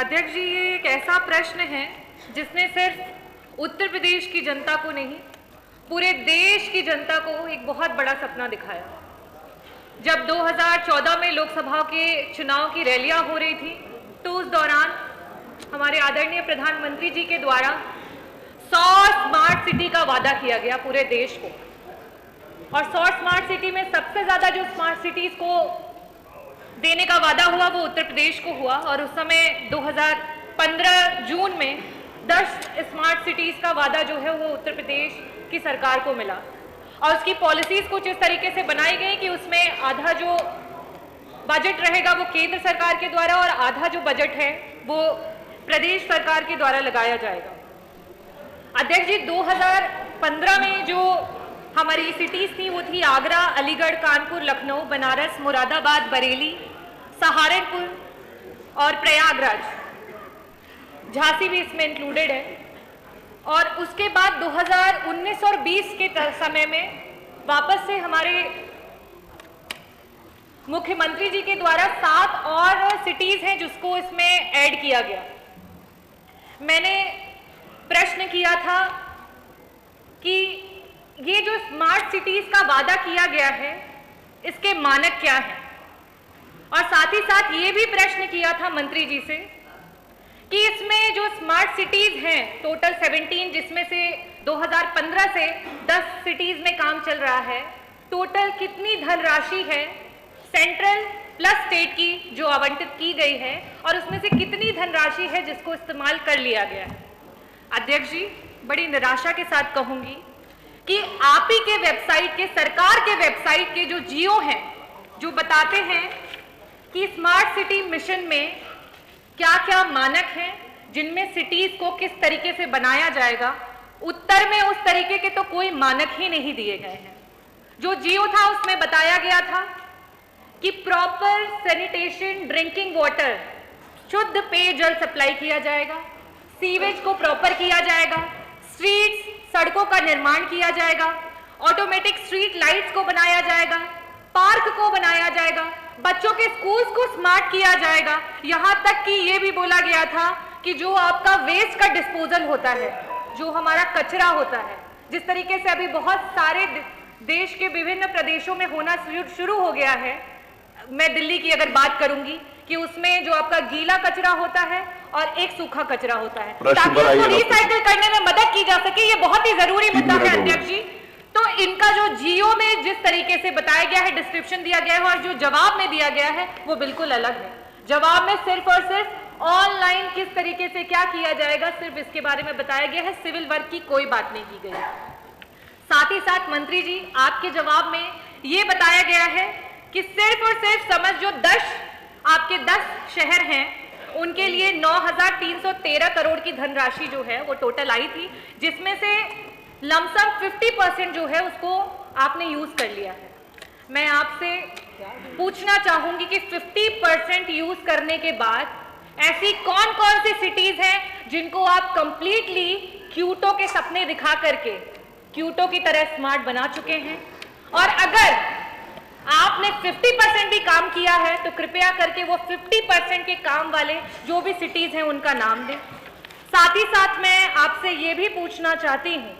अध्यक्ष जी, ये एक ऐसा प्रश्न है जिसने सिर्फ उत्तर प्रदेश की जनता को नहीं, पूरे देश की जनता को एक बहुत बड़ा सपना दिखाया। जब 2014 में लोकसभा के चुनाव की रैलियां हो रही थी, तो उस दौरान हमारे आदरणीय प्रधानमंत्री जी के द्वारा 100 स्मार्ट सिटी का वादा किया गया पूरे देश को। और 100 स्मार्ट सिटी में सबसे ज्यादा जो स्मार्ट सिटीज को देने का वादा हुआ वो उत्तर प्रदेश को हुआ। और उस समय 2015 जून में 10 स्मार्ट सिटीज का वादा जो है वो उत्तर प्रदेश की सरकार को मिला। और उसकी पॉलिसीज कुछ इस तरीके से बनाई गई कि उसमें आधा जो बजट रहेगा वो केंद्र सरकार के द्वारा और आधा जो बजट है वो प्रदेश सरकार के द्वारा लगाया जाएगा। अध्यक्ष जी, 2015 में जो हमारी सिटीज थी वो थी आगरा, अलीगढ़, कानपुर, लखनऊ, बनारस, मुरादाबाद, बरेली, सहारनपुर और प्रयागराज। झांसी भी इसमें इंक्लूडेड है। और उसके बाद 2019 और 20 के समय में वापस से हमारे मुख्यमंत्री जी के द्वारा 7 और सिटीज हैं जिसको इसमें ऐड किया गया। मैंने प्रश्न किया था कि ये जो स्मार्ट सिटीज का वादा किया गया है इसके मानक क्या हैं, और साथ ही साथ ये भी प्रश्न किया था मंत्री जी से कि इसमें जो स्मार्ट सिटीज हैं टोटल 17, जिसमें से 2015 से 10 सिटीज में काम चल रहा है, टोटल कितनी धनराशि है सेंट्रल प्लस स्टेट की जो आवंटित की गई है और उसमें से कितनी धनराशि है जिसको इस्तेमाल कर लिया गया है। अध्यक्ष जी, बड़ी निराशा के साथ कहूंगी कि आप ही के वेबसाइट के, सरकार के वेबसाइट के जो जियो हैं, जो बताते हैं कि स्मार्ट सिटी मिशन में क्या क्या मानक हैं, जिनमें सिटीज को किस तरीके से बनाया जाएगा, उत्तर में उस तरीके के तो कोई मानक ही नहीं दिए गए हैं। जो जियो था उसमें बताया गया था कि प्रॉपर सैनिटेशन, ड्रिंकिंग वाटर, शुद्ध पेयजल सप्लाई किया जाएगा, सीवेज को प्रॉपर किया जाएगा, स्ट्रीट्स, सड़कों का निर्माण किया जाएगा, ऑटोमेटिक स्ट्रीट लाइट्स को बनाया जाएगा, पार्क को बनाया जाएगा, बच्चों के स्कूल्स को स्मार्ट किया जाएगा। यहां तक कि ये भी बोला गया था कि जो आपका वेस्ट का डिस्पोजल होता है, जो हमारा कचरा होता है, जिस तरीके से अभी बहुत सारे देश के विभिन्न प्रदेशों में होना शुरू हो गया है, मैं दिल्ली की अगर बात करूंगी कि उसमें जो आपका गीला कचरा होता है और एक सूखा कचरा होता है, ताकि उसको रिसाइकिल करने में मदद की जा सके। ये बहुत ही जरूरी मुद्दा है अध्यक्ष जी। तो इनका जो जियो में जिस तरीके से बताया गया है, डिस्क्रिप्शन दिया गया है और जो जवाब में दिया गया है वो बिल्कुल अलग है। जवाब में सिर्फ और सिर्फ ऑनलाइन किस तरीके से क्या किया जाएगा, सिर्फ इसके बारे में बताया गया है, सिविल वर्क की कोई बात नहीं की गई। साथ ही साथ मंत्री जी, आपके जवाब में ये बताया गया है कि सिर्फ और सिर्फ समझ जो 10 शहर हैं उनके लिए 9,313 करोड़ की धनराशि जो है वो टोटल आई थी, जिसमें से लमसम 50% जो है उसको आपने यूज कर लिया है। मैं आपसे पूछना चाहूंगी कि 50% यूज करने के बाद ऐसी कौन कौन सी सिटीज हैं जिनको आप कंप्लीटली क्यूटो के सपने दिखा करके क्यूटो की तरह स्मार्ट बना चुके हैं, और अगर आपने 50% भी काम किया है तो कृपया करके वो 50% के काम वाले जो भी सिटीज हैं उनका नाम दें। साथ ही साथ मैं आपसे ये भी पूछना चाहती हूँ